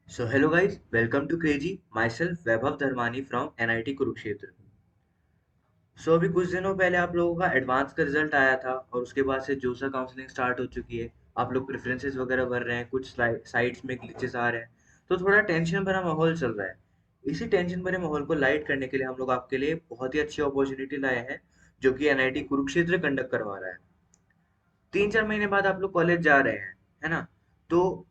So hello guys, welcome to Crazy. Myself Vaibhav Dharmani from NIT Kurukshetra. अभी कुछ दिनों पहले आप लोगों का एडवांस का रिजल्ट आया था और उसके बाद से जोसा काउंसलिंग स्टार्ट हो चुकी है। आप लोग प्रेफरेंसेस वगैरह भर रहे हैं, कुछ साइट्स में ग्लिचेस आ रहे हैं, तो थोड़ा टेंशन भरा माहौल चल रहा है। इसी टेंशन भरे माहौल को लाइट करने के लिए हम लोग आपके लिए बहुत ही अच्छी अपॉर्चुनिटी लाए हैं, जो कि NIT कुरुक्षेत्र कंडक्ट करवा रहा है। 3-4 महीने बाद आप लोग कॉलेज जा रहे हैं, है ना? तो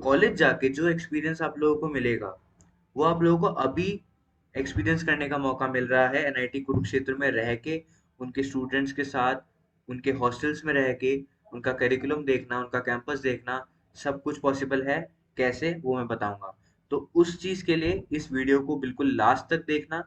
कॉलेज जाके जो एक्सपीरियंस आप लोगों को मिलेगा, वो आप लोगों को अभी एक्सपीरियंस करने का मौका मिल रहा है NIT कुरुक्षेत्र में रह के, उनके स्टूडेंट्स के साथ, उनके हॉस्टल्स में रह के, उनका करिकुलम देखना, उनका कैंपस देखना, सब कुछ पॉसिबल है। कैसे, वो मैं बताऊंगा। तो उस चीज के लिए इस वीडियो को बिल्कुल लास्ट तक देखना,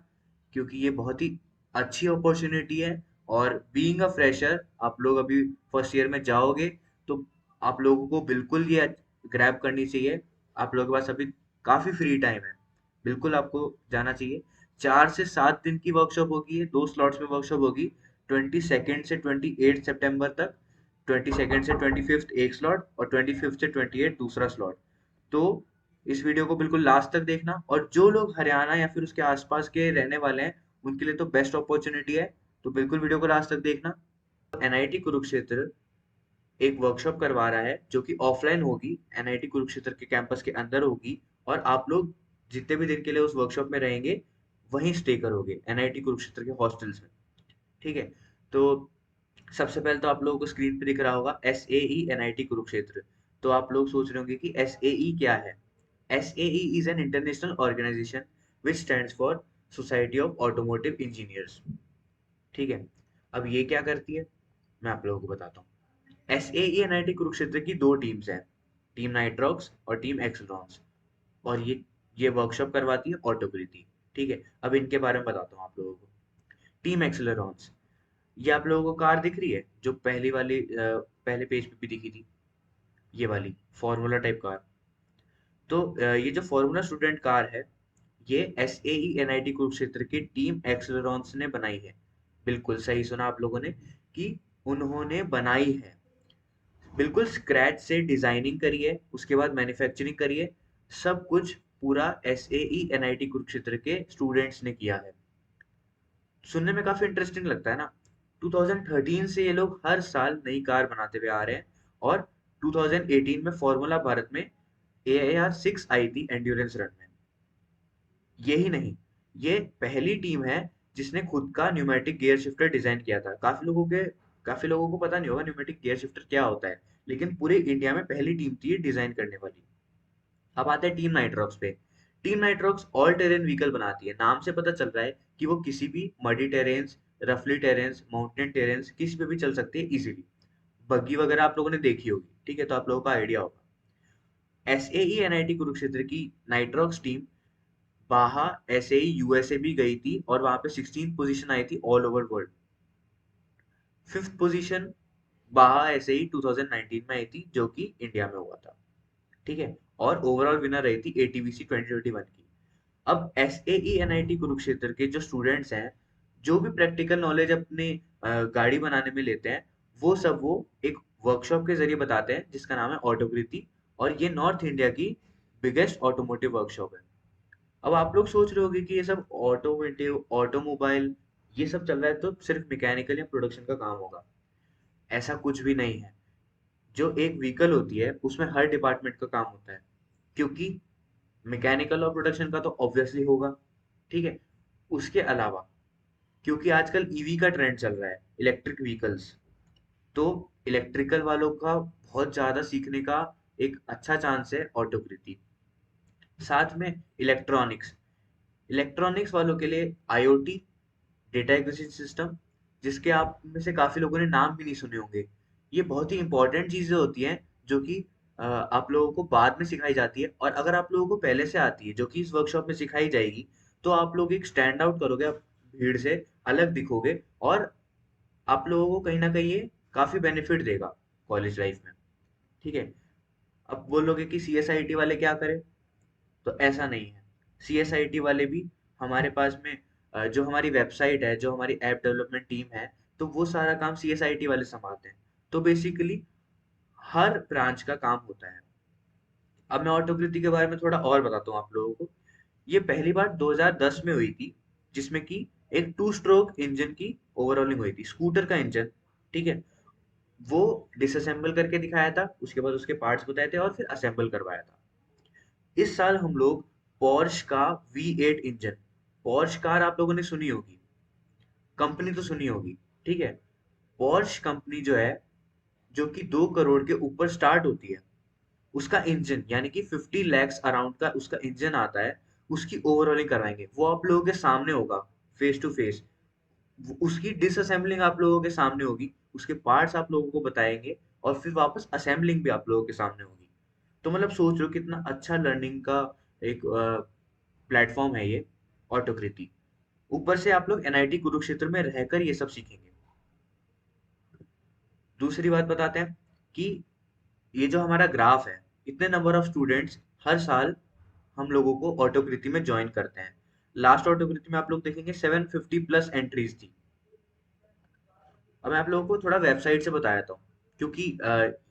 क्योंकि ये बहुत ही अच्छी अपॉर्चुनिटी है। और बीइंग अ फ्रेशर, आप लोग अभी फर्स्ट ईयर में जाओगे, तो आप लोगों को बिल्कुल ये ग्रैब करनी चाहिए। आप लोगों के पास अभी काफी फ्री टाइम है, बिल्कुल आपको जाना चाहिए। 4 से 7 दिन की वर्कशॉप होगी, ये 2 स्लॉट्स में वर्कशॉप होगी। 22 से 28 सितंबर तक। 22 से 25 एक स्लॉट और 25 से 28 दूसरा स्लॉट। तो इस वीडियो को बिल्कुल लास्ट तक देखना, और जो लोग हरियाणा या फिर उसके आसपास के रहने वाले हैं, उनके लिए तो बेस्ट अपॉर्चुनिटी है। तो बिल्कुल वीडियो को लास्ट तक देखना। NIT कुरुक्षेत्र एक वर्कशॉप करवा रहा है, जो कि ऑफलाइन होगी, NIT कुरुक्षेत्र के कैंपस के अंदर होगी। और आप लोग जितने भी दिन के लिए उस वर्कशॉप में रहेंगे, वहीं स्टे करोगे NIT कुरुक्षेत्र के हॉस्टल्स में। ठीक है? तो सबसे पहले तो आप लोगों को स्क्रीन पे दिख रहा होगा SAE NIT कुरुक्षेत्र। तो आप लोग सोच रहे होंगे कि SAE क्या है। SAE is an international organization which stands for society of automotive engineers. ठीक है? अब ये क्या करती है, मैं आप लोगों को बताता हूँ। SAE NIT कुरुक्षेत्र की दो टीम्स हैं, टीम नाइट्रॉक्स और टीम एक्सलॉन्स। और ये वर्कशॉप करवाती है ऑटोप्रीति। ठीक है? अब इनके बारे में बताता हूँ आप लोगों को। टीम एक्सेलरॉन्स, ये आप लोगों को कार दिख रही है, जो पहली वाली पहले पेज पे भी दिखी थी, ये वाली फॉर्मूला टाइप कार। तो ये जो फॉर्मूला स्टूडेंट कार है, ये SAE NIT कुरुक्षेत्र की टीम एक्सेलरॉन्स ने बनाई है। बिल्कुल सही सुना आप लोगों ने, कि उन्होंने बनाई है। बिल्कुल स्क्रैच से डिजाइनिंग करी है, उसके बाद मैन्युफैक्चरिंग करी है। सब कुछ पूरा SAE NIT कुरुक्षेत्र के स्टूडेंट्स ने किया है। सुनने में काफी इंटरेस्टिंग लगता है ना? 2013 से ये लोग हर साल नई कार बनाते हुए आ रहे हैं। और 2018 में फॉर्मूला भारत में AAR 6 आई थी एंड्योरेंस रन में। यही नहीं, ये पहली टीम है जिसने खुद का न्यूमेटिक गियर शिफ्टर डिजाइन किया था। काफी लोगों को पता नहीं होगा न्यूमेटिक गियर शिफ्टर क्या होता है, लेकिन पूरे इंडिया में पहली टीम थी ये डिजाइन करने वाली। अब आते हैं टीम नाइट्रॉक्स पे। Team Nitrox all terrain vehicle बनाती है। नाम से पता चल रहा है कि वो किसी भी मडी टेरेन्स, रफली टेरेन्स, माउंटेन टेरेन्स, किसी पे भी चल सकती है इजीली। बग्गी वगैरह आप लोगों ने देखी होगी, ठीक है? तो आप लोगों का आइडिया होगा। SAE NIT कुरुक्षेत्र की नाइट्रॉक्स टीम बाहा SAE USA भी गई थी, और वहां पे 16 पोजीशन आई थी all over world. 5th position बाहा SAE 2019 में आई थी, जो कि इंडिया में हुआ था। ठीक है? और ओवरऑल विनर रही थी ATVC 2021 की। अब SAE NIT कुरुक्षेत्र के जो स्टूडेंट्स हैं, जो भी प्रैक्टिकल नॉलेज अपने गाड़ी बनाने में लेते हैं, वो एक वर्कशॉप के जरिए बताते हैं, जिसका नाम है ऑटोप्रीति। और ये नॉर्थ इंडिया की बिगेस्ट ऑटोमोटिव वर्कशॉप है। अब आप लोग सोच रहे होंगे कि ये सब ऑटोमोटिव, ऑटोमोबाइल, ये सब चल रहा है तो सिर्फ मैकेनिकल या प्रोडक्शन का काम होगा। ऐसा कुछ भी नहीं है। जो एक व्हीकल होती है, उसमें हर डिपार्टमेंट का काम होता है, क्योंकि मैकेनिकल और प्रोडक्शन का तो ऑब्वियसली होगा। ठीक है? उसके अलावा, क्योंकि आजकल ईवी का ट्रेंड चल रहा है, इलेक्ट्रिक व्हीकल्स, तो इलेक्ट्रिकल वालों का बहुत ज्यादा सीखने का एक अच्छा चांस है ऑटोप्रीति। साथ में इलेक्ट्रॉनिक्स, इलेक्ट्रॉनिक्स वालों के लिए IoT, डेटा एक्विजिशन सिस्टम, जिसके आप में से काफी लोगों ने नाम भी नहीं सुने होंगे। ये बहुत ही इंपॉर्टेंट चीजें होती हैं, जो कि आप लोगों को बाद में सिखाई जाती है। और अगर आप लोगों को पहले से आती है, जो कि इस वर्कशॉप में सिखाई जाएगी, तो आप लोग एक स्टैंड आउट करोगे, आप भीड़ से अलग दिखोगे, और आप लोगों को कहीं ना कहीं ये काफी बेनिफिट देगा कॉलेज लाइफ में। ठीक है? अब बोलोगे कि CSIT वाले क्या करें, तो ऐसा नहीं है। CSIT वाले भी हमारे पास में, जो हमारी वेबसाइट है, जो हमारी ऐप डेवलपमेंट टीम है, तो वो सारा काम CSIT वाले संभालते हैं। तो बेसिकली हर ब्रांच का काम होता है। अब मैं ऑटोकृति के बारे में थोड़ा और बताता हूँ आप लोगों को। ये पहली बार 2010 में हुई थी, जिसमें कि एक टू स्ट्रोक इंजन की ओवरऑलिंग हुई थी, स्कूटर का इंजन। ठीक है, वो डिसअसेंबल करके दिखाया था, उसके बाद उसके पार्ट्स बताए थे और फिर असेंबल करवाया था। इस साल हम लोग पोर्श का V8 इंजन, पोर्श कार आप लोगों ने सुनी होगी, कंपनी तो सुनी होगी, ठीक है। पोर्श कंपनी जो है, जो कि 2 करोड़ के ऊपर स्टार्ट होती है, उसका इंजन यानी कि 50 lakhs अराउंड का उसका इंजन आता है, उसकी ओवरऑलिंग करवाएंगे। वो आप लोगों के सामने होगा, फेस टू फेस। उसकी डिसअसेंबलिंग आप लोगों के सामने होगी, उसके पार्ट्स आप लोगों को बताएंगे, और फिर वापस असेंबलिंग भी आप लोगों के सामने होगी। तो मतलब सोच लो कितना अच्छा लर्निंग का एक प्लेटफॉर्म है ये ऑटोकृति। ऊपर से आप लोग एनआईटी कुरुक्षेत्र में रहकर ये सब सीखेंगे। दूसरी बात बताते हैं कि ये जो हमारा ग्राफ है, इतने नंबर ऑफ स्टूडेंट्स हर साल हम लोगों को ऑटोकृति में ज्वाइन करते हैं। लास्ट ऑटोकृति में आप लोग देखेंगे 750 प्लस एंट्रीज थी। अब मैं आप लोगों को थोड़ा वेबसाइट से बता देता हूँ, क्योंकि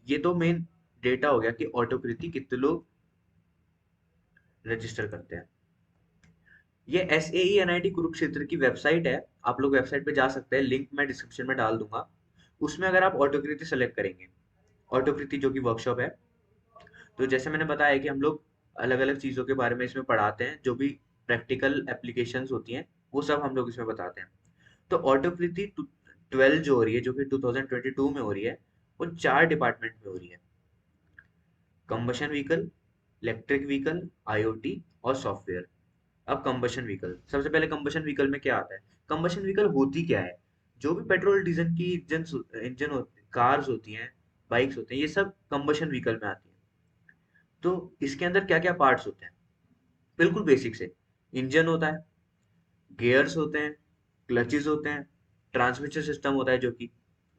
ये तो मेन डेटा हो गया कि ऑटोकृति कितने लोग रजिस्टर करते हैं। ये SAE-NIT कुरुक्षेत्र की वेबसाइट है, आप लोग वेबसाइट पे जा सकते हैं, लिंक मैं डिस्क्रिप्शन में डाल दूंगा। उसमें अगर आप ऑटोकृति सेलेक्ट करेंगे, ऑटोकृति जो कि वर्कशॉप है, तो जैसे मैंने बताया कि हम लोग अलग अलग चीज़ों के बारे में इसमें पढ़ाते हैं, जो भी प्रैक्टिकल एप्लीकेशंस होती हैं वो सब हम लोग इसमें बताते हैं। तो ऑटोकृति 12 जो हो रही है, जो कि 2022 में हो रही है, वो 4 डिपार्टमेंट में हो रही है: combustion vehicle, electric vehicle, IoT और सॉफ्टवेयर। अब कंबशन व्हीकल, सबसे पहले कंबशन व्हीकल में क्या आता है? कंबशन व्हीकल होती क्या है? जो भी पेट्रोल डीजल की इंजन इंजन होती, कार्स होती हैं, बाइक्स होते हैं, ये सब कंबशन व्हीकल में आती है। तो इसके अंदर क्या क्या पार्ट्स होते हैं? बिल्कुल बेसिक से, इंजन होता है, गियर्स होते हैं, क्लचेस होते हैं, ट्रांसमिशन सिस्टम होता है जो कि,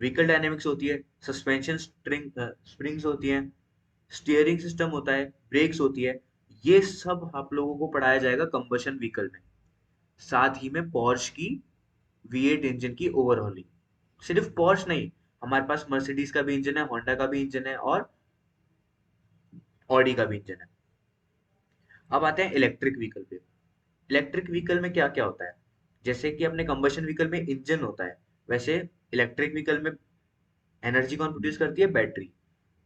व्हीकल डायनेमिक्स होती है, सस्पेंशन स्प्रिंग्स होती हैं, स्टीयरिंग सिस्टम होता है, ब्रेक्स होती है। ये सब आप लोगों को पढ़ाया जाएगा कंबशन व्हीकल में। साथ ही में पोर्श की V8 इंजन की ओवरहॉलिंग। सिर्फ पोर्श नहीं, हमारे पास मर्सिडीज का भी इंजन है, होंडा का भी इंजन है और ऑडी का भी इंजन है। अब आते हैं इलेक्ट्रिक व्हीकल पे। इलेक्ट्रिक व्हीकल में क्या क्या होता है? जैसे कि अपने कंबशन व्हीकल में इंजन होता है, वैसे इलेक्ट्रिक व्हीकल में एनर्जी कौन प्रोड्यूस करती है? बैटरी।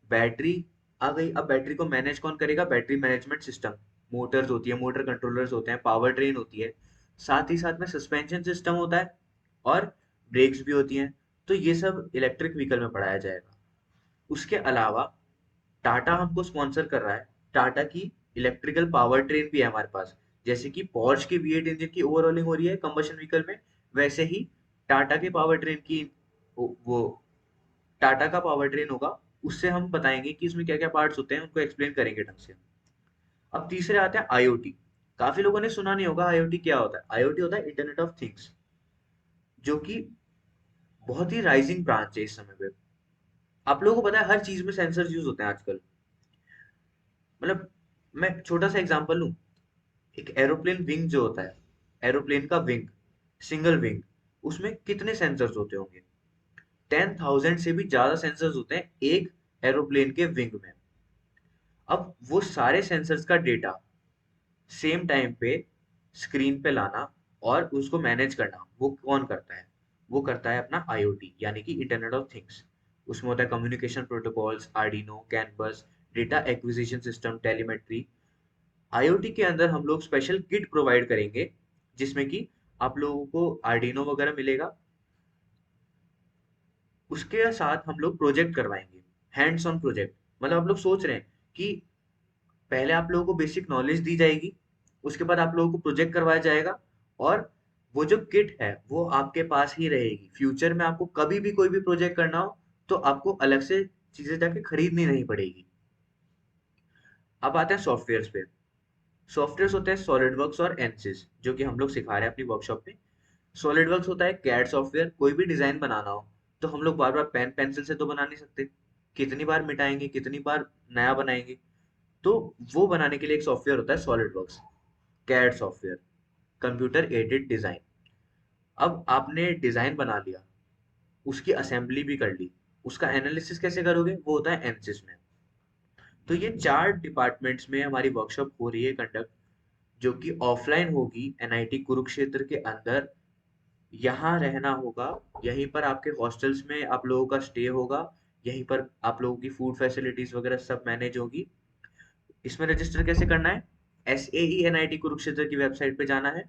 बैटरी आ गई। अब बैटरी को मैनेज कौन करेगा? Battery management system. मोटर्स होती है, मोटर कंट्रोलर्स होते हैं, पावर ट्रेन होती है, साथ ही साथ में सस्पेंशन सिस्टम होता है और ब्रेक्स भी होती हैं। तो ये सब इलेक्ट्रिक व्हीकल में पढ़ाया जाएगा। उसके अलावा टाटा हमको स्पॉन्सर कर रहा है, टाटा की इलेक्ट्रिकल पावर ट्रेन भी है हमारे पास। जैसे कि पोर्श के V8 इंजन की ओवरऑलिंग हो रही है कंबशन व्हीकल में, वैसे ही टाटा के पावर ट्रेन की वो टाटा का पावर ट्रेन होगा, उससे हम बताएंगे कि इसमें क्या क्या पार्ट्स होते हैं, उनको एक्सप्लेन करेंगे ढंग से। अब तीसरे आते हैं IoT। काफी लोगों ने सुना नहीं होगा IoT क्या होता है। IoT होता है इंटरनेट ऑफ थिंग्स, जो कि बहुत ही राइजिंग ब्रांच है इस समय पे। आप लोगों को पता है हर चीज में सेंसर यूज होते हैं आजकल। मतलब मैं छोटा सा एग्जांपल लूं, एक एरोप्लेन विंग जो होता है, एरोप्लेन का विंग, सिंगल विंग, उसमें कितने सेंसर्स होते होंगे? 10,000 से भी ज्यादा सेंसर्स होते हैं एक एरोप्लेन के विंग में। अब वो सारे सेंसर्स का डेटा सेम टाइम पे स्क्रीन पे लाना और उसको मैनेज करना, वो कौन करता है? वो करता है अपना IoT यानी कि इंटरनेट ऑफ थिंग्स। उसमें होता है कम्युनिकेशन प्रोटोकॉल्स, आर्डिनो, कैन बस, data acquisition system, telemetry. IoT के अंदर हम लोग स्पेशल किट प्रोवाइड करेंगे, जिसमें कि आप लोगों को आर्डिनो वगैरह मिलेगा। उसके साथ हम लोग प्रोजेक्ट करवाएंगे, हैंड्स ऑन प्रोजेक्ट। मतलब आप लोग सोच रहे हैं कि पहले आप लोगों को बेसिक नॉलेज दी जाएगी, उसके बाद आप लोगों को प्रोजेक्ट करवाया जाएगा, और वो जो किट है वो आपके पास ही रहेगी। फ्यूचर में आपको कभी भी कोई भी प्रोजेक्ट करना हो तो आपको अलग से चीजें जाके खरीदनी नहीं पड़ेगी। अब आते हैं सॉफ्टवेयर पे। सॉफ्टवेयर होते हैं सॉलिडवर्क्स और एनसिस, जो कि हम लोग सिखा रहे हैं अपनी वर्कशॉप में। सॉलिडवर्क्स होता है कैड सॉफ्टवेयर। कोई भी डिजाइन बनाना हो तो हम लोग बार बार पेन पेंसिल से तो बना नहीं सकते, कितनी बार मिटाएंगे, कितनी बार नया बनाएंगे। तो वो बनाने के लिए एक सॉफ्टवेयर होता है SolidWorks, CAD software, computer aided design. अब आपने डिजाइन बना लिया, उसकी असेंबली भी कर ली, उसका एनालिसिस कैसे करोगे? वो होता है एनसिस में। तो ये 4 डिपार्टमेंट्स में हमारी वर्कशॉप हो रही है कंडक्ट, जो कि ऑफलाइन होगी एनआईटी कुरुक्षेत्र के अंदर। यहाँ रहना होगा, यहीं पर आपके हॉस्टल्स में आप लोगों का स्टे होगा, यहीं पर आप लोगों की फूड फैसिलिटीज वगैरह सब मैनेज होगी। इसमें रजिस्टर कैसे करना है? SAE NIT कुरुक्षेत्र की वेबसाइट पे जाना है,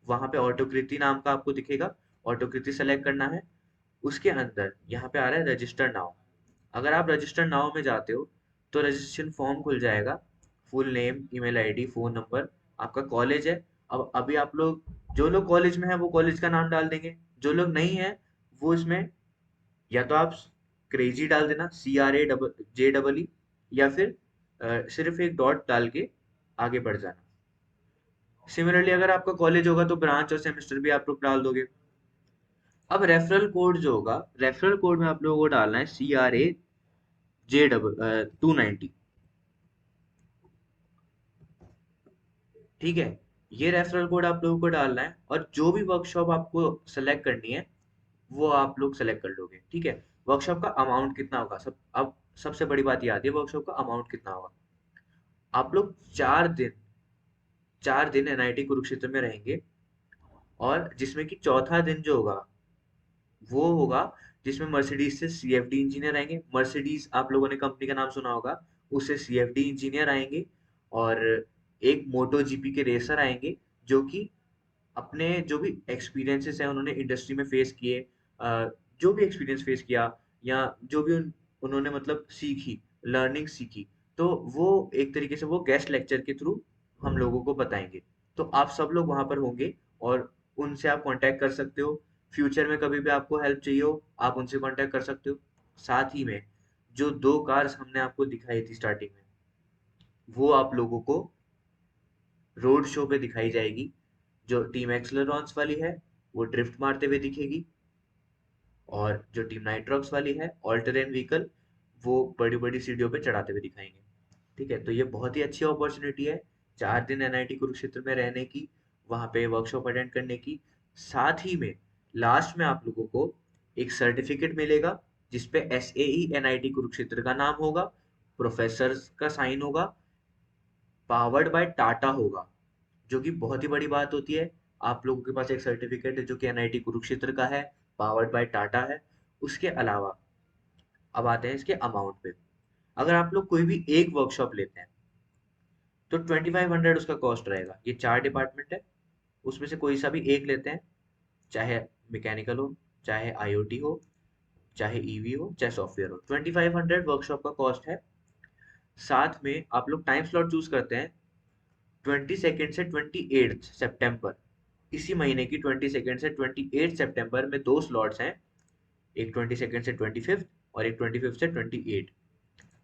वहां पे ऑटोकृति नाम का आपको दिखेगा, ऑटोकृति सेलेक्ट करना है। उसके अंदर यहाँ पे आ रहा है रजिस्टर नाउ। अगर आप रजिस्टर नाउ में जाते हो तो रजिस्ट्रेशन फॉर्म खुल जाएगा, full name, email ID, phone number, आपका कॉलेज है। अब अभी आप लोग, जो लोग कॉलेज में है वो कॉलेज का नाम डाल देंगे, जो लोग नहीं है वो इसमें या तो आप क्रेजी डाल देना, CRAJEE, या फिर सिर्फ एक डॉट डाल के आगे बढ़ जाना। सिमिलरली अगर आपका कॉलेज होगा तो ब्रांच और सेमेस्टर भी आप लोग डाल दोगे। अब रेफरल कोड जो होगा, रेफरल कोड में आप लोगों को डालना है CRAJ290। ठीक है, ये रेफरल कोड आप लोगों को डालना है, और जो भी वर्कशॉप आपको सेलेक्ट करनी है वो आप लोग सेलेक्ट कर लोगे। ठीक है, वर्कशॉप का अमाउंट कितना होगा, सब अब सबसे बड़ी बात ये आती है, वर्कशॉप का अमाउंट कितना होगा। आप लोग 4 दिन एनआईटी कुरुक्षेत्र में रहेंगे, और जिसमें कि चौथा दिन जो होगा वो होगा जिसमें मर्सिडीज से CFD इंजीनियर आएंगे। मर्सिडीज आप लोगों ने कंपनी का नाम सुना होगा, उससे CFD इंजीनियर आएंगे, और एक मोटो जीपी के रेसर आएंगे, जो कि अपने जो भी एक्सपीरियंसेस हैं उन्होंने इंडस्ट्री में फेस किए, जो भी एक्सपीरियंस फेस किया, या जो भी उन्होंने मतलब सीखी, लर्निंग सीखी, तो वो एक तरीके से वो गेस्ट लेक्चर के थ्रू हम लोगों को बताएंगे। तो आप सब लोग वहां पर होंगे, और उनसे आप कांटेक्ट कर सकते हो। फ्यूचर में कभी भी आपको हेल्प चाहिए हो आप उनसे कांटेक्ट कर सकते हो। साथ ही में जो 2 कार्स हमने आपको दिखाई थी स्टार्टिंग में, वो आप लोगों को रोड शो पे दिखाई जाएगी। जो टीम एक्सलरॉन्स वाली है वो ड्रिफ्ट मारते हुए दिखेगी, और जो टीम नाइट्रॉक्स वाली है ऑल टेरेन व्हीकल, वो बड़ी बड़ी सीढ़ियों पे चढ़ाते हुए दिखाएंगे। ठीक है, तो ये बहुत ही अच्छी अपॉर्चुनिटी है 4 दिन एनआईटी कुरुक्षेत्र में रहने की, वहाँ पे वर्कशॉप अटेंड करने की। साथ ही में लास्ट में आप लोगों को एक सर्टिफिकेट मिलेगा, जिसपे SAE NIT कुरुक्षेत्र का नाम होगा, प्रोफेसर का साइन होगा, पावर्ड बाय टाटा होगा, जो कि बहुत ही बड़ी बात होती है। आप लोगों के पास एक सर्टिफिकेट है जो कि एनआईटी कुरुक्षेत्र का है, पावर्ड बाय टाटा है। उसके अलावा अब आते हैं इसके अमाउंट पे। अगर आप लोग कोई भी एक वर्कशॉप लेते हैं तो 2500 उसका कॉस्ट रहेगा। ये 4 डिपार्टमेंट है, उसमें से कोई सा भी एक लेते हैं, चाहे मैकेनिकल हो, चाहे IoT हो, चाहे EV हो, चाहे सॉफ्टवेयर हो, 2500 वर्कशॉप का कॉस्ट है। साथ में आप लोग टाइम स्लॉट चूज करते हैं 22 से 28 सितंबर, इसी महीने की 22 से 28 सितंबर में 2 स्लॉट्स हैं, एक 22 से 25 और एक 25 से 28।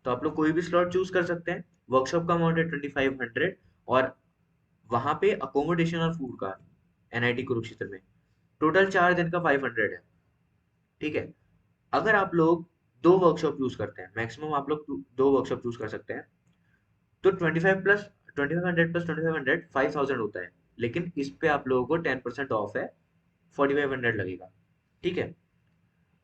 तो आप लोग कोई भी स्लॉट चूज कर सकते हैं। वर्कशॉप का अमाउंट है 2500, और वहां पे अकोमोडेशन और फूड का एनआईटी कुरुक्षेत्र में टोटल 4 दिन का 500 है। ठीक है, अगर आप लोग 2 वर्कशॉप चूज करते हैं, मैक्सिमम आप लोग 2 वर्कशॉप चूज कर सकते हैं, तो 2500 प्लस 5000 होता है। लेकिन इस पे आप लोगों को 10% ऑफ है, 4500 लगेगा। ठीक है,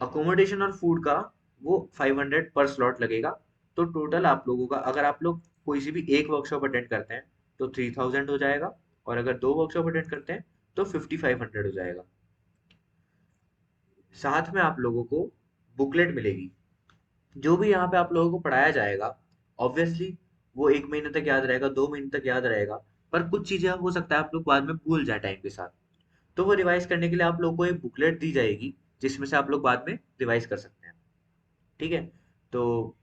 अकोमोडेशन और फूड का वो 500 पर स्लॉट लगेगा। तो टोटल आप लोगों का, अगर आप लोग कोई सी भी एक वर्कशॉप अटेंड करते हैं तो 3000 हो जाएगा, और अगर 2 वर्कशॉप अटेंड करते हैं तो 5500 हो जाएगा। साथ में आप लोगों को बुकलेट मिलेगी, जो भी यहाँ पे आप लोगों को पढ़ाया जाएगा, ऑब्वियसली वो 1 महीने तक याद रहेगा, 2 महीने तक याद रहेगा, पर कुछ चीजें हो सकता है आप लोग बाद में भूल जाए टाइम के साथ। तो वो रिवाइज करने के लिए आप लोग को एक बुकलेट दी जाएगी, जिसमें से आप लोग बाद में रिवाइज कर सकते हैं। ठीक है, तो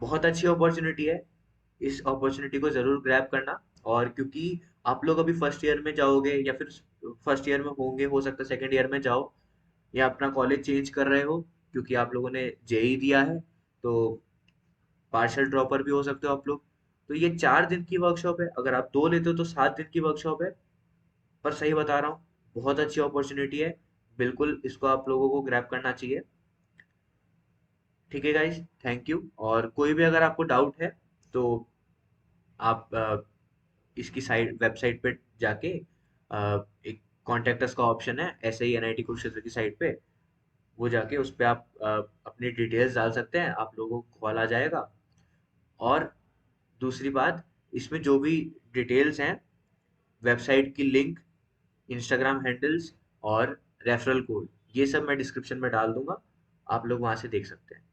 बहुत अच्छी अपॉर्चुनिटी है, इस अपॉर्चुनिटी को जरूर ग्रैब करना। और क्योंकि आप लोग अभी फर्स्ट ईयर में जाओगे, या फिर फर्स्ट ईयर में होंगे, हो सकता है सेकेंड ईयर में जाओ, या अपना कॉलेज चेंज कर रहे हो क्योंकि आप लोगों ने जेई दिया है, तो पार्शियल ड्रॉपर भी हो सकते हो आप लोग। तो ये 4 दिन की वर्कशॉप है, अगर आप 2 लेते हो तो 7 दिन की वर्कशॉप है। पर सही बता रहा हूँ, बहुत अच्छी अपॉर्चुनिटी है, बिल्कुल इसको आप लोगों को ग्रैब करना चाहिए। ठीक है गाइज, थैंक यू। और कोई भी अगर आपको डाउट है तो आप इसकी साइट वेबसाइट पे जाके, एक कॉन्टेक्ट अस का ऑप्शन है ऐसे ही एनआईटी कुरुक्षेत्र की साइट पे, वो जाके उस पे आप अपनी डिटेल्स डाल सकते हैं, आप लोगों को कॉल आ जाएगा, और दूसरी बात, इसमें जो भी डिटेल्स हैं, वेबसाइट की लिंक, इंस्टाग्राम हैंडल्स और रेफरल कोड, ये सब मैं डिस्क्रिप्शन में डाल दूंगा, आप लोग वहां से देख सकते हैं।